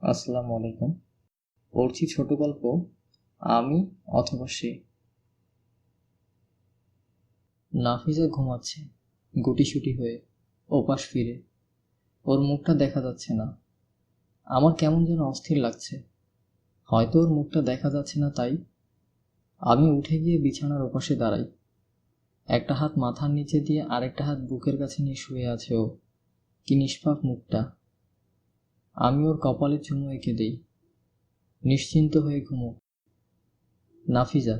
আসসালামু আলাইকুম। পড়ছি ছোট গল্প আমি অথবা সে। নাফিজা ঘুমাচ্ছে গুটিসুটি হয়ে, ওপাশ ফিরে। ওর মুখটা দেখা যাচ্ছে না। আমার কেমন যেন অস্থির লাগছে। হয়তো ওর মুখটা দেখা যাচ্ছে না তাই। আমি উঠে গিয়ে বিছানার ওপাশে দাঁড়াই। একটা হাত মাথার নিচে দিয়ে আরেকটা হাত বুকের কাছে নিয়ে শুয়ে আছে ও। কি নিষ্পাপ মুখটা। আমি ওর কপালে চুমু এঁকে দেই। নিশ্চিন্ত হয়ে ঘুমো। নাফিজা,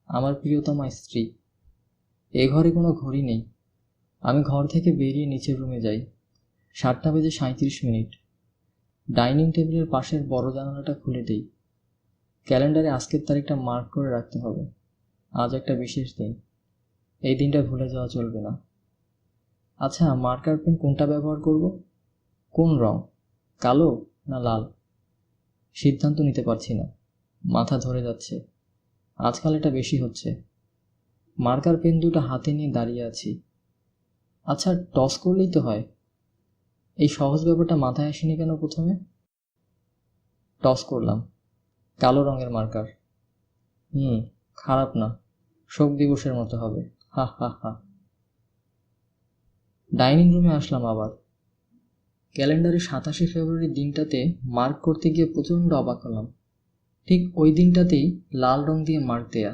আমার প্রিয়তমা স্ত্রী। এ ঘরে কোনো ঘড়ি নেই। আমি ঘর থেকে বেরিয়ে নিচের রুমে যাই। 7:37। ডাইনিং টেবিলের পাশের বড় জানালাটা খুলে দিই। ক্যালেন্ডারে আজকের তারিখটা মার্ক করে রাখতে হবে। আজ একটা বিশেষ দিন। এই দিনটা ভুলে যাওয়া চলবে না। আচ্ছা, মার্কার পেন কোনটা ব্যবহার করব? কোন রং? কালো না লাল? সিদ্ধান্ত নিতে পারছি না। মাথা ধরে যাচ্ছে। আজকাল এটা বেশি হচ্ছে। মার্কার পেন দুটো হাতে নিয়ে দাঁড়িয়ে আছি। আচ্ছা, টস করলেই তো হয়। এই সহজ ব্যাপারটা মাথায় আসেনি কেন প্রথমে? টস করলাম। কালো রঙের মার্কার। খারাপ না। শোক দিবসের মতো হবে। হা হা হা। ডাইনিং রুমে আসলাম আবার। ক্যালেন্ডারে 27 ফেব্রুয়ারি দিনটাতে মার্ক করতে গিয়ে প্রচণ্ড অবাক হলাম। ঠিক ওই দিনটাতেই লাল রং দিয়ে মার্ক দেয়া।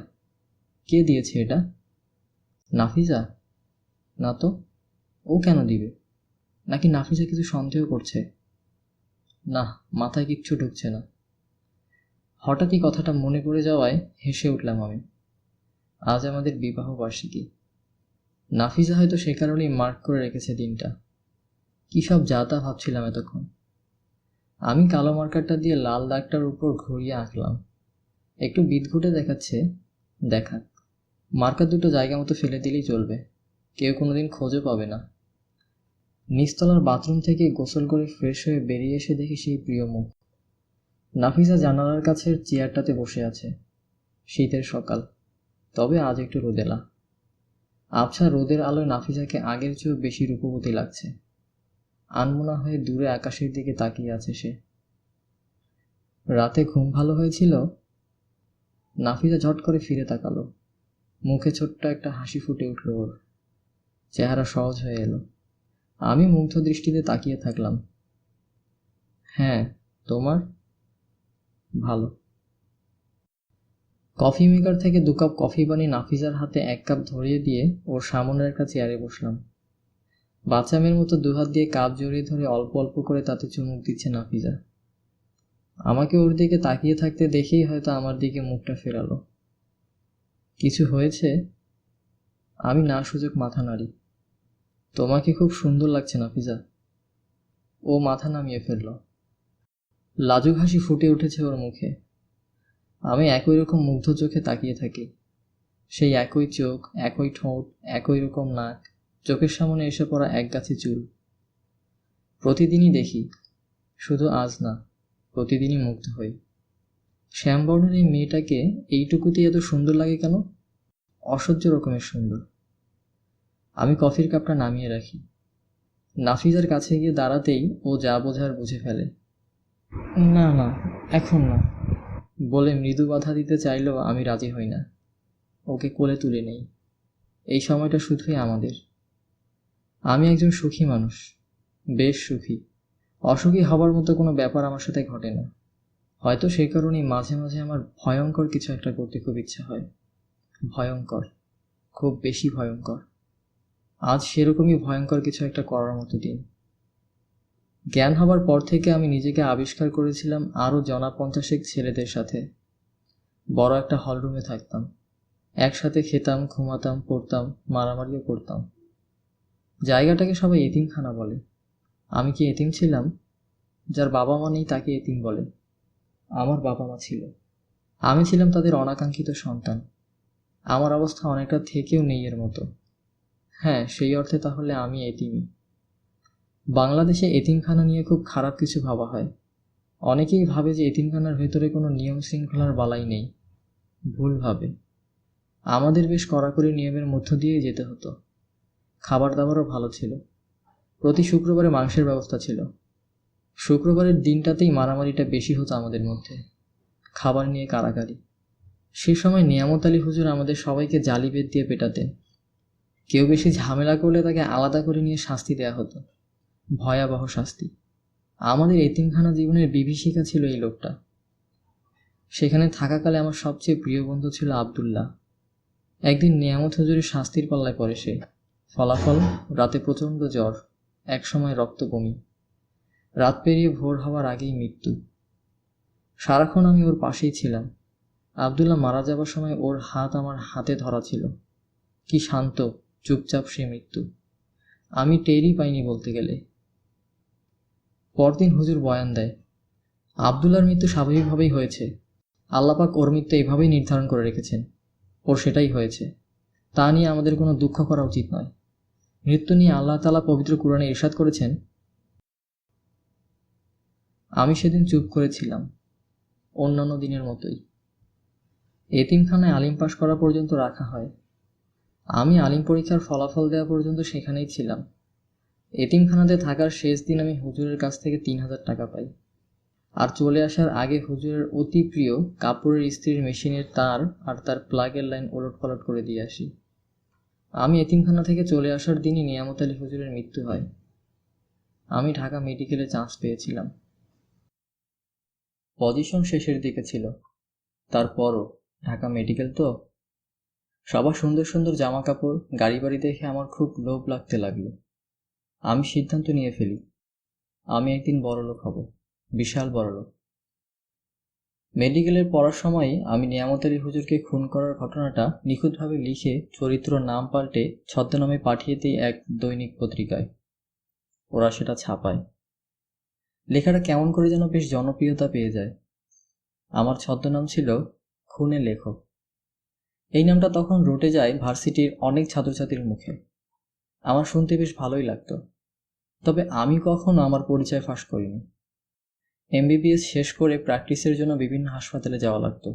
কে দিয়েছে এটা? নাফিজা? না তো। ও কেন দিবে? নাকি নাফিজা কিছু সন্দেহ করছে? না, মাথায় কিচ্ছু ঢুকছে না। হঠাৎই কথাটা মনে পড়ে যাওয়ায় হেসে উঠলাম আমি। আজ আমাদের বিবাহ বার্ষিকী। নাফিজা হয়তো সে কারণেই মার্ক করে রেখেছে দিনটা। কী সব যা তা ভাবছিলাম এতক্ষণ। আমি কালো মার্কারটা দিয়ে লাল দাগটার উপর ঘুরিয়ে আঁকলাম। একটু বিদঘুটে দেখাচ্ছে, দেখাক। মার্কার দুটো জায়গা মতো ফেলে দিলেই চলবে। কেউ কোনোদিন খোঁজও পাবে না। নিচতলার বাথরুম থেকে গোসল করে ফ্রেশ হয়ে বেরিয়ে এসে দেখি সেই প্রিয় মুখ। নাফিজা জানালার কাছের চেয়ারটাতে বসে আছে। শীতের সকাল, তবে আজ একটু রোদেলা। আবছা রোদের আলোয় নাফিজাকে আগের চেয়েও বেশি রূপবতী লাগছে। আনমনা হয়ে দূরে আকাশের দিকে তাকিয়ে আছে সে। রাতে ঘুম ভালো হয়েছিল? নাফিজা ঝট করে ফিরে তাকালো। মুখে ছোট্ট একটা হাসি ফুটে উঠল ওর। চেহারা সহজ হয়ে এলো। আমি মুগ্ধ দৃষ্টিতে তাকিয়ে থাকলাম। হ্যাঁ, তোমার? ভালো। কফি মেকার থেকে 2 কাপ কফি বানিয়ে নাফিজার হাতে 1 কাপ ধরিয়ে দিয়ে ওর সামনের একটা চেয়ারে বসলাম। বাচ্চা মেয়ের মতো দুহাত দিয়ে কাপ জড়িয়ে ধরে অল্প অল্প করে তাতে চুমুক দিচ্ছে নাফিজা। আমাকে ওর দিকে তাকিয়ে থাকতে দেখেই হয়তো আমার দিকে মুখটা ফেরালো। কিছু হয়েছে? আমি না সুযোগ মাথা নাড়ি। তোমাকে খুব সুন্দর লাগছে নাফিজা। ও মাথা নামিয়ে ফেলল। লাজুক হাসি ফুটে উঠেছে ওর মুখে। আমি একই রকম মুগ্ধ চোখে তাকিয়ে থাকি। সেই একই চোখ, একই ঠোঁট, একই রকম নাক, চোখের সামনে এসে পড়া একগাছি চুল। প্রতিদিনই দেখি, শুধু আজ না, প্রতিদিনই মুগ্ধ হই। শ্যামবর্ণের এই মেয়েটাকে এইটুকুতেই এত সুন্দর লাগে কেন? অসহ্য রকমের সুন্দর। আমি কফির কাপটা নামিয়ে রাখি। নাফিজার কাছে গিয়ে দাঁড়াতেই ও যা বোঝার বুঝে ফেলে। না না, এখন না বলে মৃদু বাধা দিতে চাইলেও আমি রাজি হই না। ওকে কোলে তুলে নেই। এই সময়টা শুধুই আমাদের। আমি একজন সুখী মানুষ, বেশ সুখী। অসুখী হবার মতো কোনো ব্যাপার আমার সাথে ঘটে না। হয়তো সেই কারণেই মাঝে মাঝে আমার ভয়ঙ্কর কিছু একটা করতে খুব ইচ্ছা হয়। ভয়ঙ্কর, খুব বেশি ভয়ঙ্কর। আজ সেরকমই ভয়ঙ্কর কিছু একটা করার মতো দিন। জ্ঞান হবার পর থেকে আমি নিজেকে আবিষ্কার করেছিলাম আরও জনা 50 ছেলেদের সাথে। বড় একটা হলরুমে থাকতাম। একসাথে খেতাম, ঘুমাতাম, পড়তাম, মারামারিও করতাম। জায়গাটাকে সবাই এতিমখানা বলে। আমি কি এতিম ছিলাম? যার বাবা মা নেই তাকে এতিম বলে। আমার বাবা মা ছিল। আমি ছিলাম তাদের অনাকাঙ্ক্ষিত সন্তান। আমার অবস্থা অনেকটা থেকেও নেই এর মতো। হ্যাঁ, সেই অর্থে তাহলে আমি এতিমই। বাংলাদেশে এতিমখানা নিয়ে খুব খারাপ কিছু ভাবা হয়। অনেকেই ভাবে যে এতিমখানার ভেতরে কোনো নিয়ম শৃঙ্খলার বালাই নেই। ভুল ভাবে। আমাদের বেশ কড়াকড়ি নিয়মের মধ্য দিয়েই যেতে হতো। খাবার দাবারও ভালো ছিল। প্রতি শুক্রবারে মাংসের ব্যবস্থা ছিল। শুক্রবারের দিনটাতেই মারামারিটা বেশি হতো আমাদের মধ্যে, খাবার নিয়ে কাড়াকাড়ি। সে সময় নিয়ামত আলী হুজুর আমাদের সবাইকে জালি বেত দিয়ে পেটাতেন। কেউ বেশি ঝামেলা করলে তাকে আলাদা করে নিয়ে শাস্তি দেয়া হতো, ভয়াবহ শাস্তি। আমাদের এতিমখানা জীবনের বিভীষিকা ছিল এই লোকটা। সেখানে থাকাকালে আমার সবচেয়ে প্রিয় বন্ধু ছিল আব্দুল্লাহ। একদিন নিয়ামত হুজুরের শাস্তির পাল্লায় পড়ে সে। ফলাফল, রাতে প্রচণ্ড জ্বর, একসময় রক্ত বমি, রাত পেরিয়ে ভোর হওয়ার আগেই মৃত্যু। সারাক্ষণ আমি ওর পাশেই ছিলাম। আব্দুল্লাহ মারা যাবার সময় ওর হাত আমার হাতে ধরা ছিল। কি শান্ত, চুপচাপ সে মৃত্যু, আমি টেরই পাইনি বলতে গেলে। পরদিন হুজুর বয়ান দেয়, আব্দুল্লাহর মৃত্যু স্বাভাবিকভাবেই হয়েছে। আল্লাপাক ওর মৃত্যু এইভাবেই নির্ধারণ করে রেখেছেন, ওর সেটাই হয়েছে। তা নিয়ে আমাদের কোনো দুঃখ করা উচিত নয়। মৃত্যু নিয়ে আল্লাহ তাআলা পবিত্র কুরআনে ইরশাদ করেছেন। আমি সেদিন চুপ করেছিলাম, অন্যান্য দিনের মতোই। এতিমখানায় আলিম পাশ করা পর্যন্ত রাখা হয়। আমি আলিম পরীক্ষার ফলাফল দেওয়া পর্যন্ত সেখানেই ছিলাম। এতিমখানাতে থাকার শেষ দিন আমি হুজুরের কাছ থেকে ৩,০০০ টাকা পাই। আর চলে আসার আগে হুজুরের অতি প্রিয় কাপড়ের ইস্ত্রির মেশিনের তার আর তার প্লাগের লাইন ওলটপালট করে দিয়ে আসি। আমি এতিমখানা থেকে চলে আসার দিনই নিয়ামত আলী হুজুরের মৃত্যু হয়। আমি ঢাকা মেডিকেলে চান্স পেয়েছিলাম। পজিশন শেষের দিকে ছিল, তারপরও ঢাকা মেডিকেল তো। সবার সুন্দর সুন্দর জামা কাপড়, গাড়ি বাড়ি দেখে আমার খুব লোভ লাগতে লাগলো। আমি সিদ্ধান্ত নিয়ে ফেলি, আমি একদিন বড়লোক হব, বিশাল বড়লোক। মেডিকেলের পড়ার সময় আমি নিয়ামত আলী হুজুরকে খুন করার ঘটনাটা নিখুঁতভাবে লিখে চরিত্র নাম পাল্টে ছদ্মনামে পাঠিয়ে দিই এক দৈনিক পত্রিকায়। ওরা সেটা ছাপায়। লেখাটা কেমন করে যেন বেশ জনপ্রিয়তা পেয়ে যায়। আমার ছদ্মনাম ছিল খুনে লেখক। এই নামটা তখন রটে যায় ভার্সিটির অনেক ছাত্রছাত্রীর মুখে। আমার শুনতে বেশ ভালোই লাগতো। তবে আমি কখনো আমার পরিচয় ফাঁস করিনি। এমবিবিএস শেষ করে প্র্যাকটিসের জন্য বিভিন্ন হাসপাতালে যাওয়া লাগতো।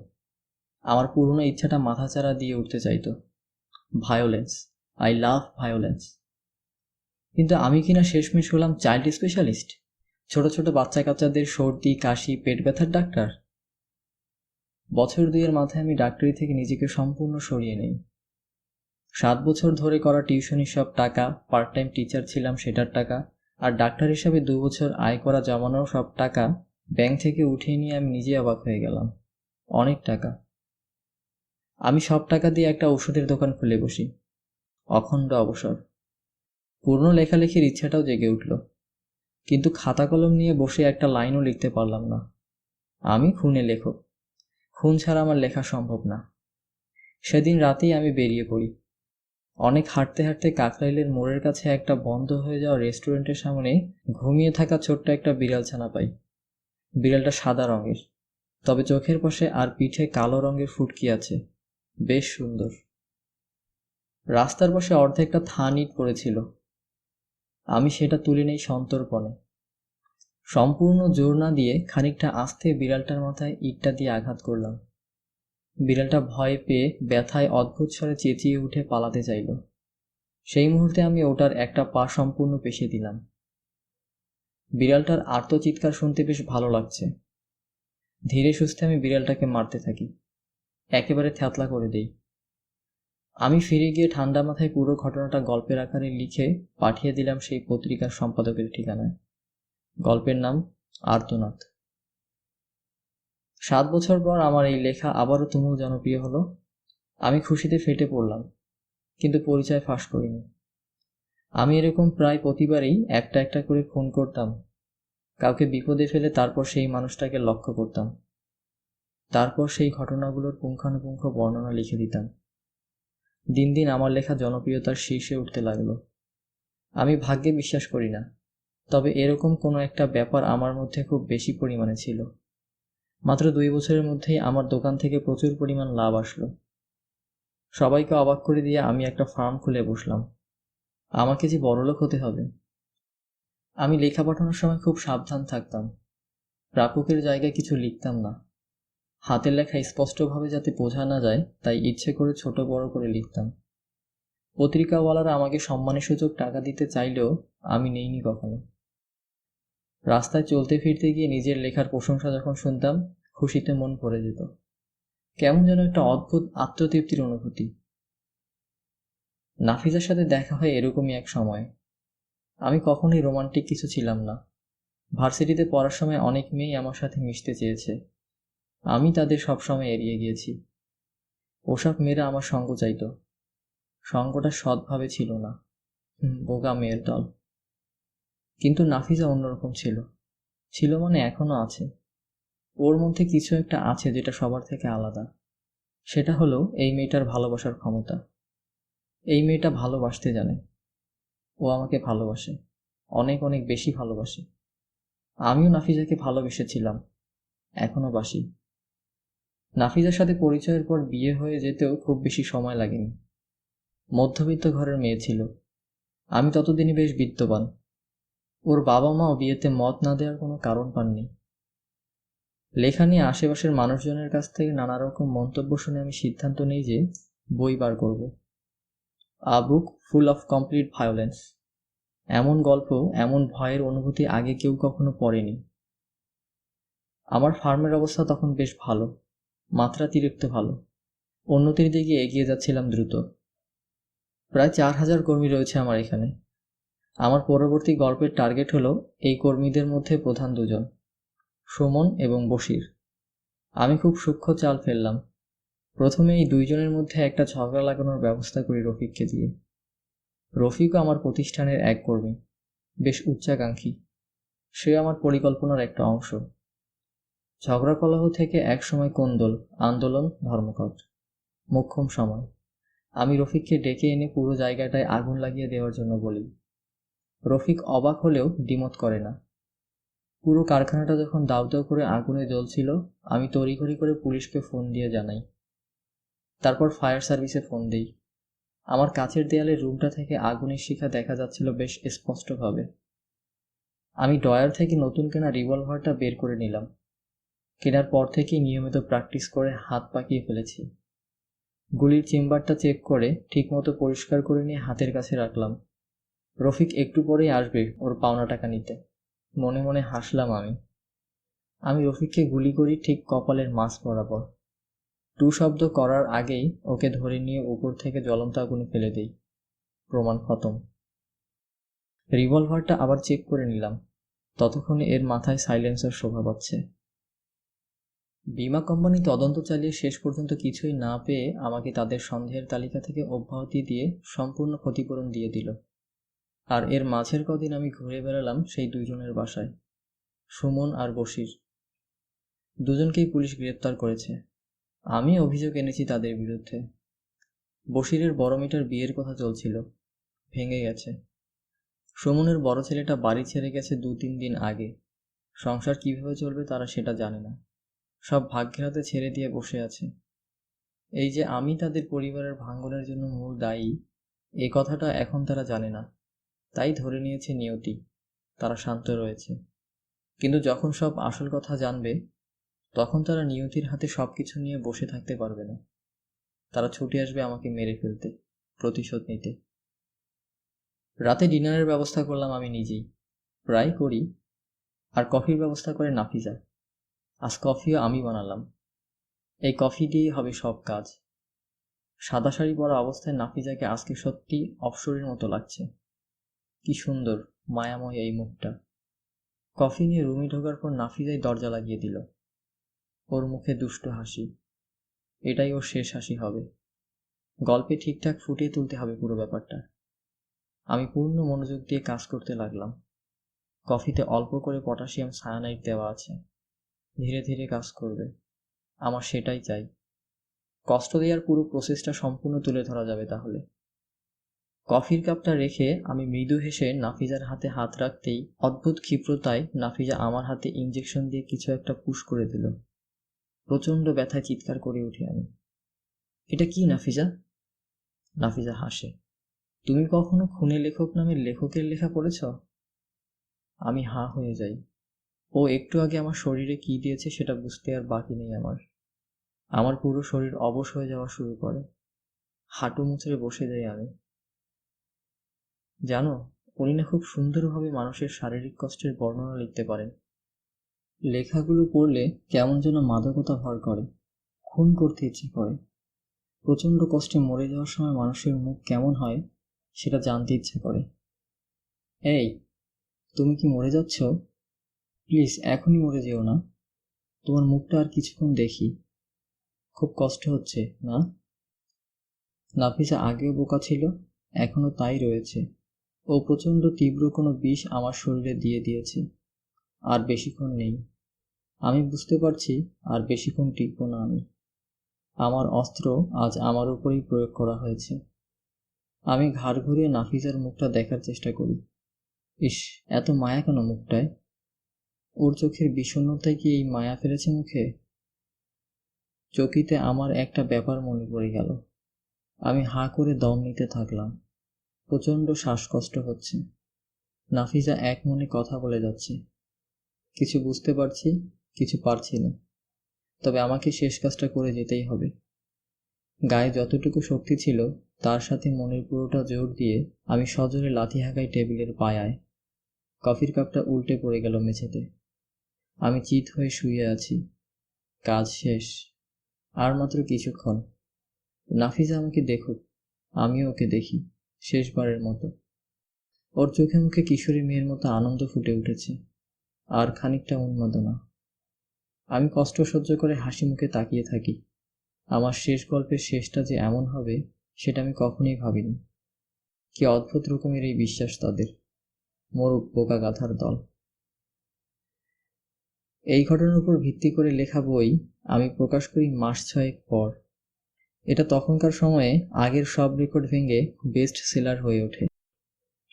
আমার পুরনো ইচ্ছাটা মাথাচাড়া দিয়ে উঠতে চাইতো, ভায়োলেন্স। I love violence. কিন্তু আমি কিনা শেষমেশ হলাম চাইল্ড স্পেশালিস্ট, ছোট ছোট বাচ্চা কাচ্চাদের সর্দি, কাশি, পেট ব্যথার ডাক্তার। বছর দুইয়ের মাথায় আমি ডাক্তারি থেকে নিজেকে সম্পূর্ণ সরিয়ে নেই। 7 বছর ধরে করা টিউশনির সব টাকা, পার্ট টাইম টিচার ছিলাম সেটার টাকা, আর ডাক্তার হিসাবে 2 বছর আয় করা জমানোর সব টাকা ব্যাংক থেকে উঠিয়ে নিয়ে আমি নিজে অবাক হয়ে গেলাম। অনেক টাকা। আমি সব টাকা দিয়ে একটা ওষুধের দোকান খুলে বসি। অখণ্ড অবসর। পুরনো লেখালেখির ইচ্ছাটাও জেগে উঠল, কিন্তু খাতা কলম নিয়ে বসে একটা লাইনও লিখতে পারলাম না। আমি খুনে লেখক, খুন ছাড়া আমার লেখা সম্ভব না। সেদিন রাতেই আমি বেরিয়ে পড়ি। অনেক হাঁটতে হাঁটতে কাকরাইলের মোড়ের কাছে একটা বন্ধ হয়ে যাওয়া রেস্টুরেন্টের সামনে ঘুমিয়ে থাকা ছোট্ট একটা বিড়াল ছানা পাই। বিড়ালটা সাদা রঙের, তবে চোখের পাশে আর পিঠে কালো রঙের ফুটকি আছে, বেশ সুন্দর। রাস্তার পাশে অর্ধেকটা থান ইট পড়েছিল। আমি সেটা তুলে নেই সন্তর্পণে। সম্পূর্ণ জোর না দিয়ে খানিকটা আস্তে বিড়ালটার মাথায় ইটটা দিয়ে আঘাত করলাম। বিড়ালটা ভয় পেয়ে ব্যথায় অদ্ভুত স্বরে চেঁচিয়ে উঠে পালাতে চাইল। সেই মুহূর্তে আমি ওটার একটা পা সম্পূর্ণ পেশে দিলাম। বিড়ালটার আর্তচিৎকার শুনতে বেশ ভালো লাগছে। ধীরে সুস্থে আমি বিড়ালটাকে মারতে থাকি, একেবারে থ্যাতলা করে দেই। আমি ফিরে গিয়ে ঠান্ডা মাথায় পুরো ঘটনাটা গল্পের আকারে লিখে পাঠিয়ে দিলাম সেই পত্রিকার সম্পাদকের ঠিকানায়। গল্পের নাম আর্তনাদ। 7 বছর পর আমার এই লেখা আবারও তুমুল জনপ্রিয় হলো। আমি খুশিতে ফেটে পড়লাম, কিন্তু পরিচয় ফাঁস করিনি। আমি এরকম প্রায় প্রতিবারই একটা একটা করে খুন করতাম, কাউকে বিপদে ফেলে তারপর সেই মানুষটাকে লক্ষ্য করতাম, তারপর সেই ঘটনাগুলোর পুঙ্খানুপুঙ্খ বর্ণনা লিখে দিতাম। দিন দিন আমার লেখা জনপ্রিয়তার শীর্ষে উঠতে লাগলো। আমি ভাগ্যে বিশ্বাস করি না, তবে এরকম কোনো একটা ব্যাপার আমার মধ্যে খুব বেশি পরিমাণে ছিল। মাত্র 2 বছরের মধ্যেই আমার দোকান থেকে প্রচুর পরিমাণ লাভ আসলো। সবাইকে অবাক করে দিয়ে আমি একটা ফার্ম খুলে বসলাম। আমাকে যে বড়লোক হতে হবে। আমি লেখা পাঠানোর সময় খুব সাবধান থাকতাম। প্রাপকের জায়গায় কিছু লিখতাম না। হাতের লেখা স্পষ্টভাবে যাতে বোঝা না যায় তাই ইচ্ছে করে ছোট বড় করে লিখতাম। পত্রিকাওয়ালারা আমাকে সম্মানসূচক টাকা দিতে চাইলেও আমি নেইনি কখনো। রাস্তায় চলতে ফিরতে গিয়ে নিজের লেখার প্রশংসা যখন শুনতাম, খুশিতে মন ভরে যেত। কেমন যেন একটা অদ্ভুত আত্মতৃপ্তির অনুভূতি। নাফিজার সাথে দেখা হয় এরকমই এক সময়। আমি কখনোই রোমান্টিক কিছু ছিলাম না। ভার্সিটিতে পড়ার সময় অনেক মেয়েই আমার সাথে মিশতে চেয়েছে, আমি তাদের সবসময় এড়িয়ে গিয়েছি। ওসব মেয়েরা আমার সঙ্গ চাইত। সঙ্গটা সৎভাবে ছিল না, বোকা মেয়ের দল। কিন্তু নাফিজা অন্যরকম ছিল। ছিল মানে এখনো আছে। ওর মধ্যে কিছু একটা আছে যেটা সবার থেকে আলাদা। সেটা হলো এই মেয়েটার ভালোবাসার ক্ষমতা। এই মেয়েটা ভালোবাসতে জানে। ও আমাকে ভালোবাসে, অনেক অনেক বেশি ভালোবাসে। আমিও নাফিজাকে ভালোবেসেছিলাম, এখনো বাসি। নাফিজার সাথে পরিচয়ের পর বিয়ে হয়ে যেতেও খুব বেশি সময় লাগেনি। মধ্যবিত্ত ঘরের মেয়ে ছিল, আমি ততদিনই বেশ বিত্তবান। ওর বাবা মাও বিয়েতে মত না দেওয়ার কোনো কারণ পাননি। লেখা নিয়ে আশেপাশের মানুষজনের কাছ থেকে নানা রকম মন্তব্য শুনে আমি সিদ্ধান্ত নিই যে বই বার করব। আ বুক ফুল অফ কমপ্লিট ভায়োলেন্স। এমন গল্প, এমন ভয়ের অনুভূতি আগে কেউ কখনো পড়েনি। আমার ফার্মের অবস্থা তখন বেশ ভালো, মাত্রাতিরিক্ত ভালো। উন্নতির দিকে এগিয়ে যাচ্ছিলাম দ্রুত। প্রায় 4000 কর্মী রয়েছে আমার এখানে। আমার পরবর্তী গল্পের টার্গেট হলো এই কর্মীদের মধ্যে প্রধান দুজন, সুমন এবং বশির। আমি খুব সূক্ষ্ম চাল ফেললাম। প্রথমে এই দুইজনের মধ্যে একটা ঝগড়া লাগানোর ব্যবস্থা করি রফিককে দিয়ে। রফিকও আমার প্রতিষ্ঠানের এক কর্মী, বেশ উচ্চাকাঙ্ক্ষী। সে আমার পরিকল্পনার একটা অংশ। ঝগড়া কলহ থেকে একসময় কোন্দল, আন্দোলন, ধর্মঘট। মোক্ষম সময়। আমি রফিককে ডেকে এনে পুরো জায়গাটায় আগুন লাগিয়ে দেওয়ার জন্য বলি। রফিক অবাক হলেও দ্বিমত করে না। পুরো কারখানাটা যখন দাউ দাউ করে আগুনে জ্বলছিল, আমি তড়িঘড়ি করে পুলিশকে ফোন দিয়ে জানাই। তারপর ফায়ার সার্ভিসে ফোন দিই। আমার কাছের দেয়ালের রুমটা থেকে আগুনের শিখা দেখা যাচ্ছিল বেশ স্পষ্টভাবে। আমি ড্রয়ার থেকে নতুন কেনা রিভলভারটা বের করে নিলাম। কেনার পর থেকেই নিয়মিত প্র্যাকটিস করে হাত পাকিয়ে ফেলেছি। গুলির চেম্বারটা চেক করে ঠিকমতো পরিষ্কার করে নিয়ে হাতের কাছে রাখলাম। রফিক একটু পরেই আসবে ওর পাওনা টাকা নিতে। মনে মনে হাসলাম আমি রফিককে গুলি করি ঠিক কপালের মাঝ বরাবর। টু শব্দ করার আগেই ওকে ধরে নিয়ে উপর থেকে জ্বলন্ত আগুনে ফেলে দেই। প্রমাণ খতম। রিভলভারটা আবার চেক করে নিলাম। ততক্ষণে এর মাথায় সাইলেন্সার শোভা পাচ্ছে। বীমা কোম্পানি তদন্ত চালিয়ে শেষ পর্যন্ত কিছুই না পেয়ে আমাকে তাদের সন্দেহের তালিকা থেকে অব্যাহতি দিয়ে সম্পূর্ণ ক্ষতিপূরণ দিয়ে দিল। আর এর মাঝের কদিন আমি ঘুরে বেড়ালাম সেই দুইজনের বাসায়, সুমন আর বশির। দুজনকেই পুলিশ গ্রেপ্তার করেছে। আমি অভিযোগ এনেছি তাদের বিরুদ্ধে। বশিরের বড় মেয়েটার বিয়ের কথা চলছিল, ভেঙে গেছে। সুমনের বড় ছেলেটা বাড়ি ছেড়ে গেছে 2-3 দিন আগে। সংসার কিভাবে চলবে তারা সেটা জানে না, সব ভাগ্যের হাতে ছেড়ে দিয়ে বসে আছে। এই যে আমি তাদের পরিবারের ভাঙনের জন্য মূল দায়ী, এ কথাটা এখন তারা জানে না। তাই ধরে নিয়েছে নিয়তি, তারা শান্ত রয়েছে। কিন্তু যখন সব আসল কথা জানবে, তখন তারা নিয়তির হাতে সবকিছু নিয়ে বসে থাকতে পারবে না। তারা ছুটে আসবে আমাকে মেরে ফেলতে, প্রতিশোধ নিতে। রাতে ডিনারের ব্যবস্থা করলাম আমি নিজেই, প্রায় করি। আর কফির ব্যবস্থা করে নাফিজা। আজ কফিও আমি বানালাম। এই কফি দিয়েই হবে সব কাজ। সাদা শাড়ি পরা অবস্থায় নাফিজাকে আজকে সত্যি অপসরীর মতো লাগছে। কি সুন্দর মায়াময় এই মুখটা। কফি নিয়ে রুমে ঢোকার পর নাফিজাই দরজা লাগিয়ে দিল। ওর মুখে দুষ্ট হাসি। এটাই ওর শেষ হাসি হবে। গল্পে ঠিকঠাক ফুটিয়ে তুলতে হবে পুরো ব্যাপারটা। আমি পূর্ণ মনোযোগ দিয়ে কাজ করতে লাগলাম। কফিতে অল্প করে পটাশিয়াম সায়ানাইড দেওয়া আছে, ধীরে ধীরে কাজ করবে। আমার সেটাই চাই। কষ্ট দেওয়ার পুরো প্রসেসটা সম্পূর্ণ তুলে ধরা যাবে তাহলে। কফির কাপটা রেখে আমি মৃদু হেসে নাফিজার হাতে হাত রাখতেই অদ্ভুত ক্ষিপ্রতায় নাফিজা আমার হাতে ইঞ্জেকশন দিয়ে কিছু একটা পুশ করে দিল। প্রচণ্ড ব্যথায় চিৎকার করে উঠি আমি। এটা কি নাফিজা? নাফিজা হাসে। তুমি কখনো খুনে লেখক নামের লেখকের লেখা পড়েছ? আমি হাঁ হয়ে যাই। ও একটু আগে আমার শরীরে কি দিয়েছে সেটা বুঝতে আর বাকি নেই আমার পুরো শরীর অবশ হয়ে যাওয়া শুরু করে। হাঁটু মুচড়ে বসে যাই আমি। জানো, উনি না খুব সুন্দরভাবে মানুষের শারীরিক কষ্টের বর্ণনা লিখতে পারেন। লেখাগুলো পড়লে কেমন যেন মাদকতা ভর করে, খুন করতে ইচ্ছে করে। প্রচণ্ড কষ্টে মরে যাওয়ার সময় মানুষের মুখ কেমন হয় সেটা জানতে ইচ্ছে করে। এই, তুমি কি মরে যাচ্ছ? প্লিজ এখনই মরে যেও না, তোমার মুখটা আর কিছুক্ষণ দেখি। খুব কষ্ট হচ্ছে না? নাফিসা আগেও বোকা ছিল, এখনো তাই রয়েছে। ও প্রচণ্ড তীব্র কোনো বিষ আমার শরীরে দিয়ে দিয়েছে। আর বেশিক্ষণ নেই। আমি বুঝতে পারছি আর বেশিক্ষণ টিকব না আমি। আমার অস্ত্র আজ আমার উপরেই প্রয়োগ করা হয়েছে। আমি ঘাড় ঘুরিয়ে নাফিসার মুখটা দেখার চেষ্টা করি। ইস, এত মায়া কেন মুখটায়? ওর চোখের বিষণ্ণতায় কি এই মায়া ফেলেছে মুখে? চকিতে আমার একটা ব্যাপার মনে পড়ে গেল। আমি হাঁ করে দম নিতে থাকলাম। প্রচণ্ড শ্বাসকষ্ট হচ্ছে। নাফিসা এক মনে কথা বলে যাচ্ছে। কিছু বুঝতে পারছি, কিছু পারছি না। তবে আমাকে শেষ কাজটা করে যেতেই হবে। গায়ে যতটুকু শক্তি ছিল তার সাথে মনের পুরোটা জোর দিয়ে আমি সজোরে লাথি হাঁকাই টেবিলের পায়ায়। কফির কাপটা উল্টে পড়ে গেল মেঝেতে। আমি চিত হয়ে শুয়ে আছি। কাজ শেষ। আর মাত্র কিছুক্ষণ। নাফিসা আমাকে দেখুক, আমিও ওকে দেখি, শেষবারের মতো। ওর চোখে মুখে কিশোরী মেয়ের মতো আনন্দ ফুটে উঠেছে, আর খানিকটা উন্মাদনা। আমি কষ্ট সহ্য করে হাসি মুখে তাকিয়ে থাকি। আমার শেষ গল্পের শেষটা যে এমন হবে সেটা আমি কখনোই ভাবিনি। কি অদ্ভুত রকমের এই বিশ্বাস তাদের। মরুক বোকা গাধার দল। এই ঘটনার উপর ভিত্তি করে লেখা বই আমি প্রকাশ করি মাস 6 পর। এটা তখনকার সময়ে আগের সব রেকর্ড ভেঙে বেস্ট সেলার হয়ে ওঠে।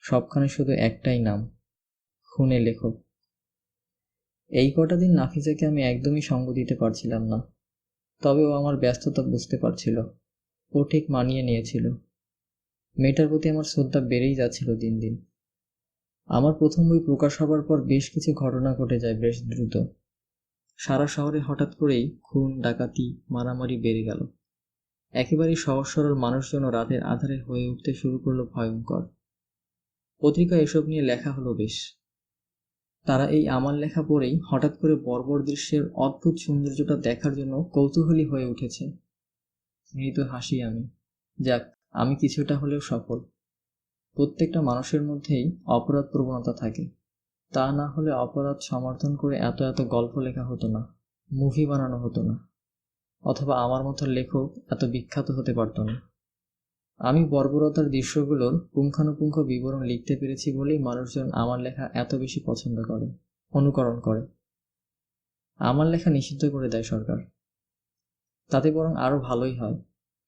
সবখানে শুধু একটাই নাম, খুনে লেখক। এই কটা দিন নাফিজাকে আমি একদমই সঙ্গ দিতে পারছিলাম না। তবে ও আমার ব্যস্ততা বুঝতে পারছিল। ও ঠিক মানিয়ে নিয়েছিল। মেয়েটার প্রতি আমার শ্রদ্ধা বেড়েই যাচ্ছিল দিন দিন। আমার প্রথম বই প্রকাশ হবার পর বেশ কিছু ঘটনা ঘটে যায় বেশ দ্রুত। সারা শহরে হঠাৎ করেই খুন, ডাকাতি, মারামারি বেড়ে গেল। একেবারেই সহজ সরল মানুষজন রাতের আধারে হয়ে উঠতে শুরু করলো ভয়ঙ্কর। পত্রিকা এসব নিয়ে লেখা হলো বেশ। তারা এই আমার লেখা পড়েই হঠাৎ করে বর্বর দৃশ্যের অদ্ভুত সৌন্দর্যটা দেখার জন্য কৌতূহলী হয়ে উঠেছে। মৃদু হাসি আমি। যাক, আমি কিছুটা হলেও সফল। প্রত্যেকটা মানুষের মধ্যেই অপরাধ প্রবণতা থাকে। তা না হলে অপরাধ সমর্থন করে এত এত গল্প লেখা হতো না, মুভি বানানো হতো না, অথবা আমার মতো লেখক এত বিখ্যাত হতে পারত না। আমি বর্বরতার দৃশ্যগুলোর পুঙ্খানুপুঙ্খ বিবরণ লিখতে পেরেছি বলেই মানুষজন আমার লেখা এত বেশি পছন্দ করে, অনুকরণ করে। আমার লেখা নিষিদ্ধ করে দেয় সরকার। তাতে বরং আরো ভালোই হয়।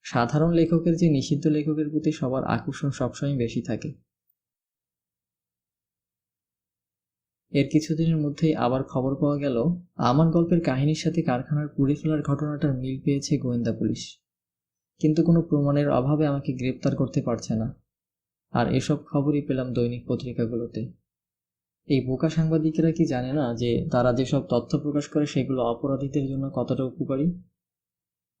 সাধারণ লেখকের যে নিষিদ্ধ লেখকের প্রতি সবার আকর্ষণ সবসময় বেশি থাকে। এর কিছুদিনের মধ্যেই আবার খবর পাওয়া গেল আমার গল্পের কাহিনীর সাথে কারখানার পুড়ে ফেলার ঘটনাটার মিল পেয়েছে গোয়েন্দা পুলিশ। কিন্তু কোনো প্রমাণের অভাবে আমাকে গ্রেপ্তার করতে পারছে না। আর এসব খবরই পেলাম দৈনিক পত্রিকাগুলোতে। এই বোকা সাংবাদিকেরা কি জানে না যে তারা যেসব তথ্য প্রকাশ করে সেগুলো অপরাধীদের জন্য কতটা উপকারী?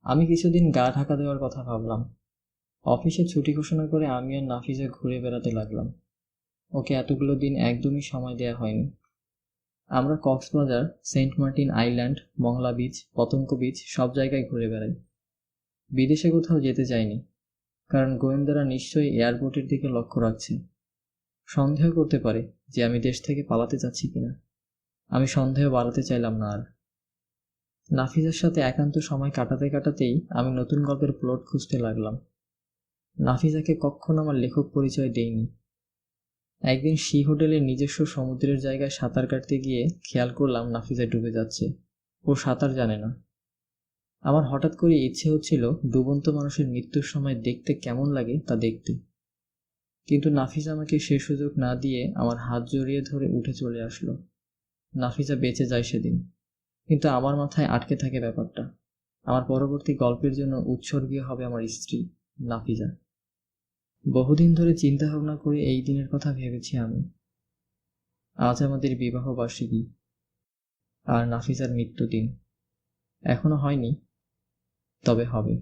আমি কিছুদিন গা ঢাকা দেওয়ার কথা ভাবলাম। অফিসে ছুটি ঘোষণা করে আমি আর নাফিজা ঘুরে বেড়াতে লাগলাম। ওকে এতগুলো দিন একদমই সময় দেয়া হয়নি। আমরা Cox's Bazar, Saint Martin island, Mongla beach, Patenga beach সব জায়গায় ঘুরে বেড়াই। বিদেশে কোথাও যেতে চাইনি, কারণ গোয়েন্দারা নিশ্চয়ই এয়ারপোর্টের দিকে লক্ষ্য রাখছে। সন্দেহ করতে পারে যে আমি দেশ থেকে পালাতে চাচ্ছি কিনা। আমি সন্দেহ বাড়াতে চাইলাম না আর। নাফিজার সাথে একান্ত সময় কাটাতে কাটাতেই আমি নতুন গল্পের প্লট খুঁজতে লাগলাম। নাফিজাকে কখনো আমার লেখক পরিচয় দেইনি। একদিন সি হোটেলের নিজস্ব সমুদ্রের জায়গায় সাঁতার কাটতে গিয়ে খেয়াল করলাম নাফিজা ডুবে যাচ্ছে। ও সাঁতার জানে না। আমার হঠাৎ করে ইচ্ছে হচ্ছিল ডুবন্ত মানুষের মৃত্যুর সময় দেখতে কেমন লাগে তা দেখতে। কিন্তু নাফিজা আমাকে সে সুযোগ না দিয়ে আমার হাত জড়িয়ে ধরে উঠে চলে আসলো। নাফিজা বেঁচে যায় সেদিন, কিন্তু আমার মাথায় আটকে থাকে ব্যাপারটা। আমার পরবর্তী গল্পের জন্য উৎসর্গীয় হবে আমার স্ত্রী নাফিজা। বহুদিন ধরে চিন্তা ভাবনা করে এই দিনের কথা ভেবেছি আমি। আজ আমাদের বিবাহ বার্ষিকী আর নাফিজার মৃত্যুদিন। এখনো হয়নি, তবে হবে।